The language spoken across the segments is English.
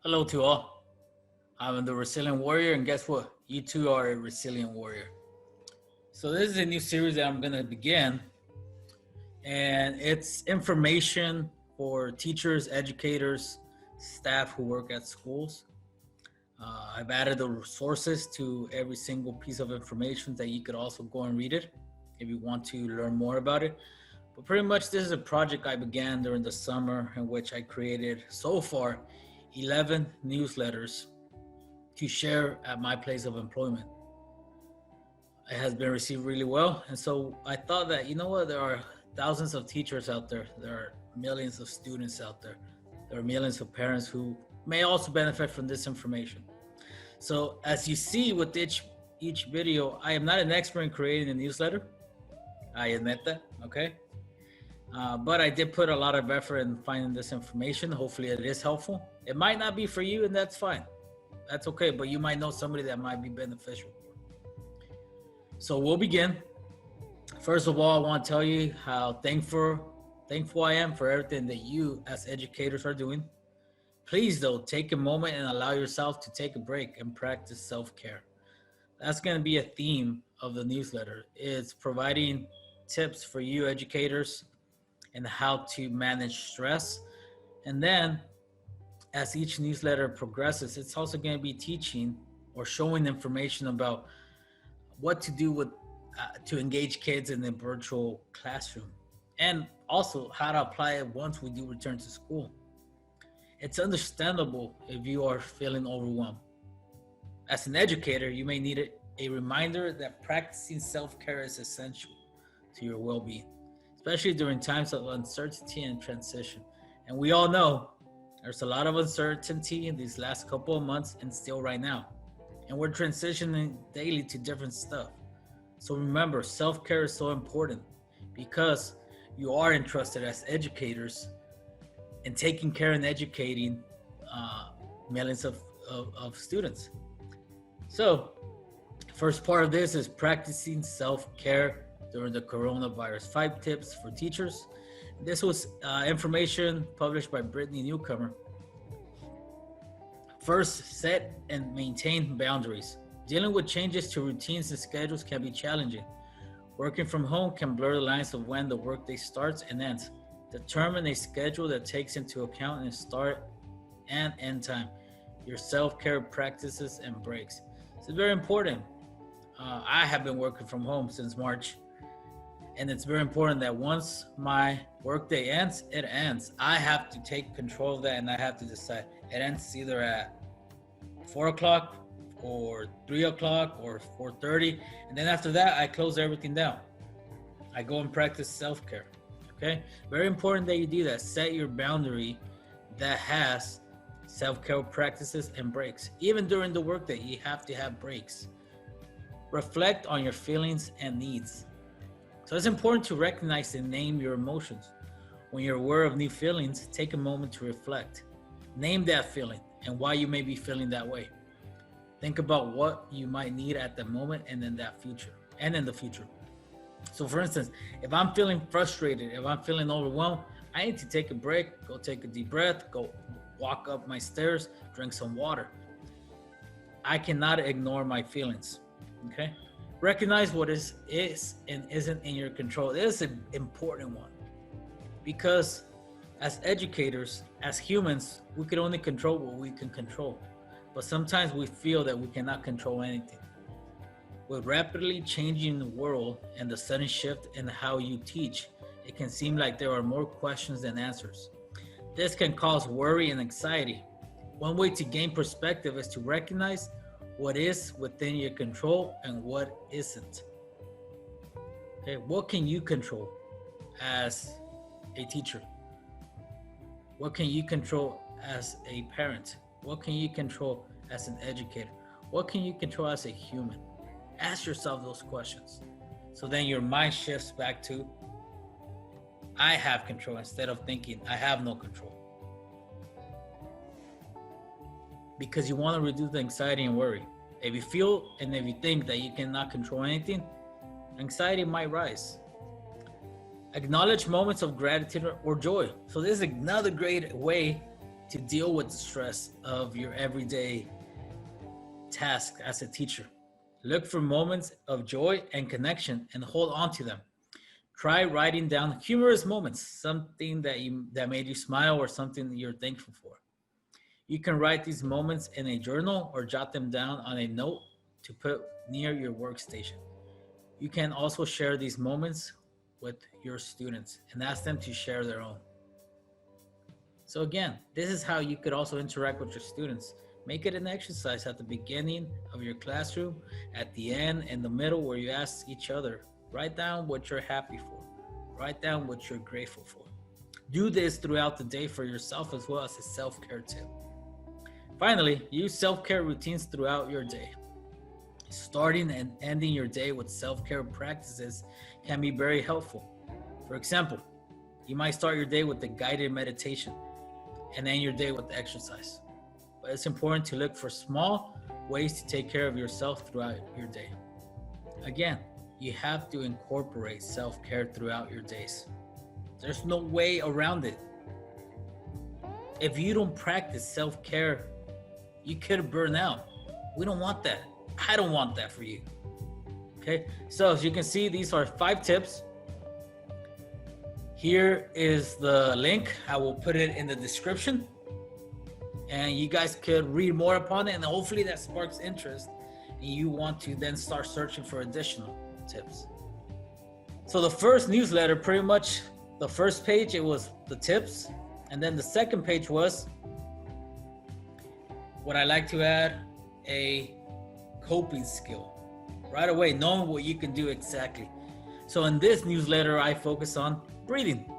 Hello to all. I'm the Resilient Warrior, and guess what? You too are a Resilient Warrior. So, this is a new series that I'm going to begin, and it's information for teachers, educators, staff who work at schools. I've added the resources to every single piece of information that you could also go and read it if you want to learn more about it. But pretty much, this is a project I began during the summer in which I created so far 11 newsletters to share at my place of employment. It has been received really well. And so I thought that, you know what, there are thousands of teachers out there, there are millions of students out there, there are millions of parents who may also benefit from this information. So as you see with each video, I am not an expert in creating a newsletter. I admit that, okay? But I did put a lot of effort in finding this information. Hopefully it is helpful. It might not be for you, and that's fine. That's okay, but you might know somebody that might be beneficial. So we'll begin. First of all, I want to tell you how thankful I am for everything that you as educators are doing. Please, though, take a moment and allow yourself to take a break and practice self-care. That's going to be a theme of the newsletter. It's providing tips for you educators and how to manage stress. And then as each newsletter progresses, it's also going to be teaching or showing information about what to do with to engage kids in the virtual classroom, and also how to apply it once we do return to school. It's understandable if you are feeling overwhelmed. As an educator, you may need a reminder that practicing self-care is essential to your well-being, especially during times of uncertainty and transition. And we all know there's a lot of uncertainty in these last couple of months and still right now. And we're transitioning daily to different stuff. So remember, self-care is so important because you are entrusted as educators in taking care and educating millions of students. So first part of this is practicing self-care during the coronavirus. 5 tips for teachers. This was information published by Brittany Newcomer. First, set and maintain boundaries. Dealing with changes to routines and schedules can be challenging. Working from home can blur the lines of when the workday starts and ends. Determine a schedule that takes into account and start and end time, your self-care practices and breaks. It's very important. I have been working from home since March. And it's very important that once my workday ends, it ends. I have to take control of that, and I have to decide. It ends either at 4 o'clock or 3 o'clock or 4:30. And then after that, I close everything down. I go and practice self-care, okay? Very important that you do that. Set your boundary that has self-care practices and breaks. Even during the workday, you have to have breaks. Reflect on your feelings and needs. So it's important to recognize and name your emotions. When you're aware of new feelings, take a moment to reflect. Name that feeling and why you may be feeling that way. Think about what you might need at the moment and in the future. So for instance, if I'm feeling frustrated, if I'm feeling overwhelmed, I need to take a break, go take a deep breath, go walk up my stairs, drink some water. I cannot ignore my feelings, okay? Recognize what is and isn't in your control. It is an important one because as educators, as humans, we can only control what we can control. But sometimes we feel that we cannot control anything. With rapidly changing world and the sudden shift in how you teach, it can seem like there are more questions than answers. This can cause worry and anxiety. One way to gain perspective is to recognize what is within your control and what isn't. Okay, what can you control as a teacher? What can you control as a parent? What can you control as an educator? What can you control as a human? Ask yourself those questions. So then your mind shifts back to, I have control, instead of thinking, I have no control. Because you want to reduce the anxiety and worry. If you feel and if you think that you cannot control anything, anxiety might rise. Acknowledge moments of gratitude or joy. So this is another great way to deal with the stress of your everyday task as a teacher. Look for moments of joy and connection and hold on to them. Try writing down humorous moments, something that made you smile or something that you're thankful for. You can write these moments in a journal or jot them down on a note to put near your workstation. You can also share these moments with your students and ask them to share their own. So again, this is how you could also interact with your students. Make it an exercise at the beginning of your classroom, at the end, in the middle, where you ask each other, write down what you're happy for. Write down what you're grateful for. Do this throughout the day for yourself as well as a self-care tip. Finally, use self-care routines throughout your day. Starting and ending your day with self-care practices can be very helpful. For example, you might start your day with a guided meditation and end your day with exercise. But it's important to look for small ways to take care of yourself throughout your day. Again, you have to incorporate self-care throughout your days. There's no way around it. If you don't practice self-care, you could burn out. We don't want that. I don't want that for you. Okay, so as you can see, these are 5 tips. Here is the link. I will put it in the description. And you guys could read more upon it, and hopefully that sparks interest and you want to then start searching for additional tips. So the first newsletter, pretty much the first page, it was the tips. And then the second page was what I like to add, a coping skill. Right away, knowing what you can do exactly. So in this newsletter, I focus on breathing.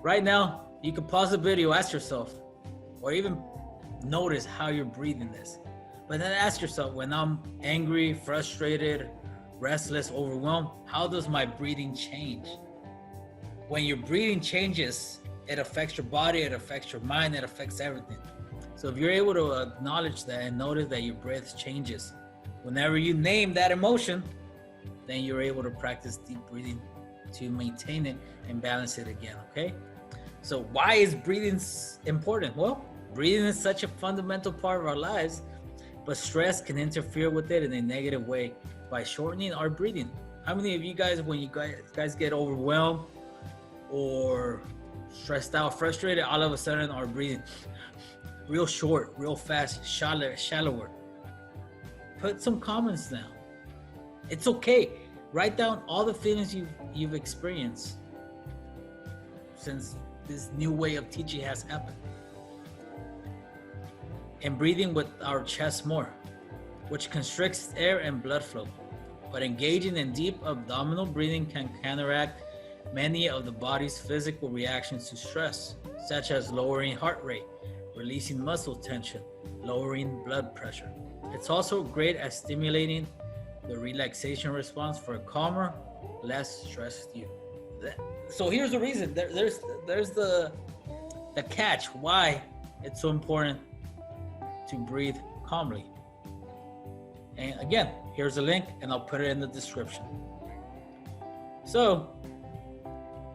Right now, you can pause the video, ask yourself, or even notice how you're breathing this. But then ask yourself, when I'm angry, frustrated, restless, overwhelmed, how does my breathing change? When your breathing changes, it affects your body, it affects your mind, it affects everything. So if you're able to acknowledge that and notice that your breath changes, whenever you name that emotion, then you're able to practice deep breathing to maintain it and balance it again, okay? So why is breathing important? Well, breathing is such a fundamental part of our lives, but stress can interfere with it in a negative way by shortening our breathing. How many of you guys, when you guys get overwhelmed or stressed out, frustrated, all of a sudden are breathing real short, real fast, shallower? Put some comments down. It's okay. Write down all the feelings you've experienced since this new way of teaching has happened. And breathing with our chest more, which constricts air and blood flow. But engaging in deep abdominal breathing can counteract many of the body's physical reactions to stress, such as lowering heart rate, releasing muscle tension, lowering blood pressure. It's also great at stimulating the relaxation response for a calmer, less stressed you. So here's the reason. There's the catch why it's so important to breathe calmly. And again, here's a link and I'll put it in the description. So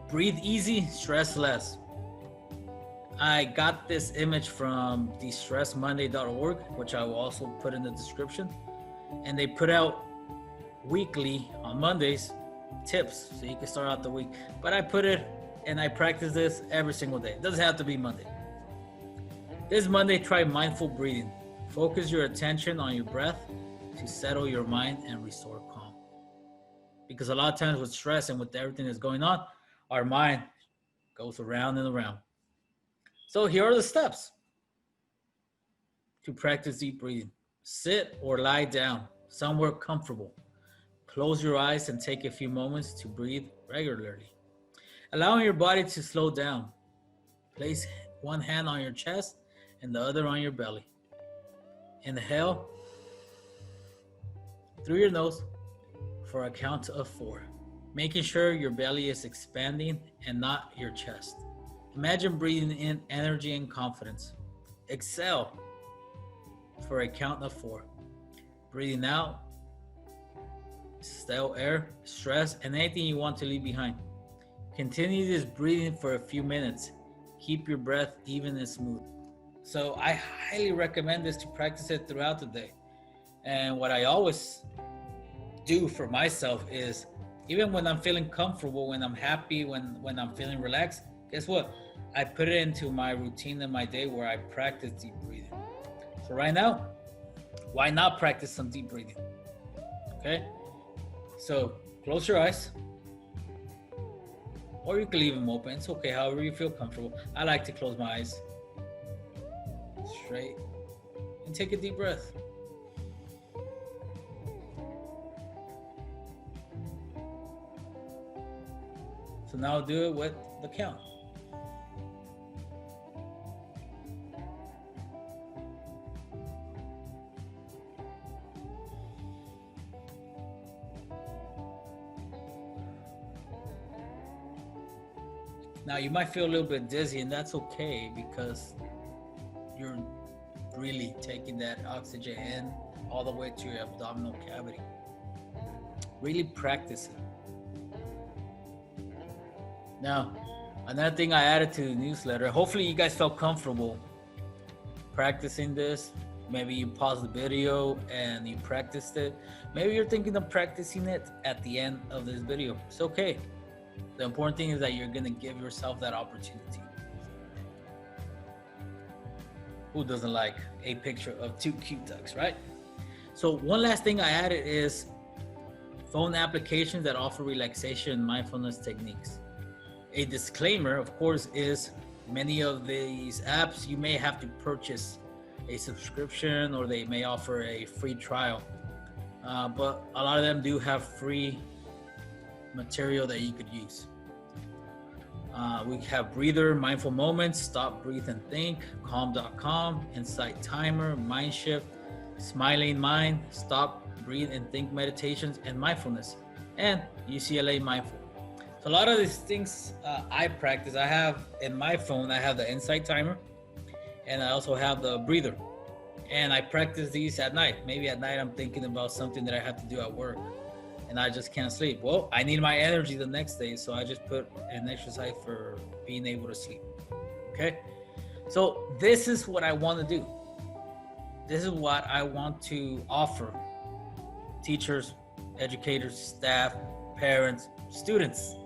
breathe easy, stress less. I got this image from destressmonday.org, which I will also put in the description. And they put out weekly on Mondays tips so you can start out the week. But I put it and I practice this every single day. It doesn't have to be Monday. This Monday, try mindful breathing. Focus your attention on your breath to settle your mind and restore calm. Because a lot of times with stress and with everything that's going on, our mind goes around and around. So here are the steps to practice deep breathing. Sit or lie down somewhere comfortable. Close your eyes and take a few moments to breathe regularly. Allowing your body to slow down. Place one hand on your chest and the other on your belly. Inhale through your nose for a count of 4, making sure your belly is expanding and not your chest. Imagine breathing in energy and confidence. Exhale for a count of 4. Breathing out, stale air, stress, and anything you want to leave behind. Continue this breathing for a few minutes. keep your breath even and smooth. So I highly recommend this to practice it throughout the day. And what I always do for myself is, even when I'm feeling comfortable, when I'm happy, when I'm feeling relaxed, guess what? I put it into my routine in my day where I practice deep breathing. So right now, why not practice some deep breathing? Okay? So close your eyes, or you can leave them open. It's okay, however you feel comfortable. I like to close my eyes straight and take a deep breath. So now do it with the count. Now you might feel a little bit dizzy, and that's okay because you're really taking that oxygen in all the way to your abdominal cavity. Really practice it. Now, another thing I added to the newsletter, hopefully you guys felt comfortable practicing this. Maybe you paused the video and you practiced it. Maybe you're thinking of practicing it at the end of this video. It's okay. The important thing is that you're gonna give yourself that opportunity. Who doesn't like a picture of two cute ducks, right? So one last thing I added is phone applications that offer relaxation and mindfulness techniques. A disclaimer, of course, is many of these apps you may have to purchase a subscription, or they may offer a free trial. But a lot of them do have free material that you could use. We have Breather, Mindful Moments, Stop, Breathe and Think, Calm.com, Insight Timer, Mind Shift, Smiling Mind, Stop, Breathe and Think Meditations, and Mindfulness, and UCLA Mindful. So a lot of these things I practice. I have in my phone, I have the Insight Timer, and I also have the Breather. And I practice these at night. Maybe at night I'm thinking about something that I have to do at work and I just can't sleep. Well, I need my energy the next day, so I just put an exercise for being able to sleep. Okay? So this is what I want to do. This is what I want to offer teachers, educators, staff, parents, students.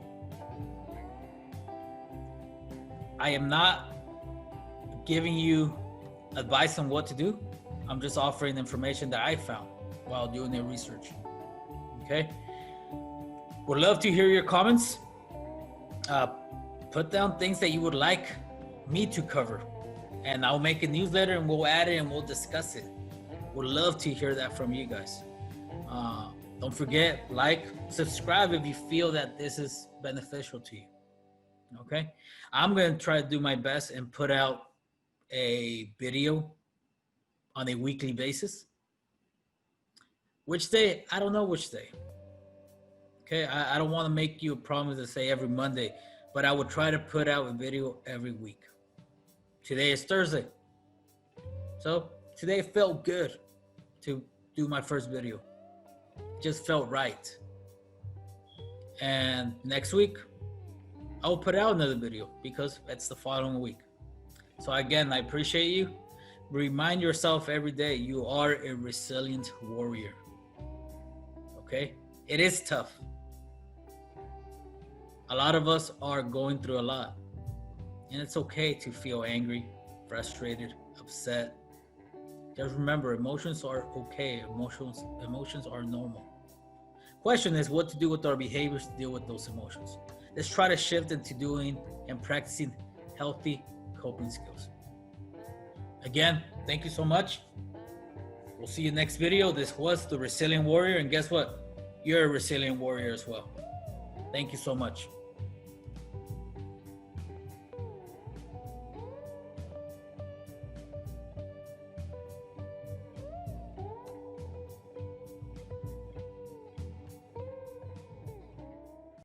I am not giving you advice on what to do. I'm just offering information that I found while doing the research. Okay? Would love to hear your comments. Put down things that you would like me to cover, and I'll make a newsletter and we'll add it and we'll discuss it. Would love to hear that from you guys. Don't forget, like, subscribe if you feel that this is beneficial to you. Okay? I'm going to try to do my best and put out a video on a weekly basis. Which day? I don't know which day. Okay, I don't want to make you a promise to say every Monday, but I would try to put out a video every week. Today is Thursday. So today felt good to do my first video. Just felt right. And next week, I'll put out another video because it's the following week. So again, I appreciate you. Remind yourself every day you are a resilient warrior. Okay? It is tough. A lot of us are going through a lot. And it's okay to feel angry, frustrated, upset. Just remember, emotions are okay. Emotions are normal. Question is what to do with our behaviors to deal with those emotions. Let's try to shift into doing and practicing healthy coping skills. Again, thank you so much. We'll see you next video. This was the Resilient Warrior, and guess what? You're a resilient warrior as well. Thank you so much.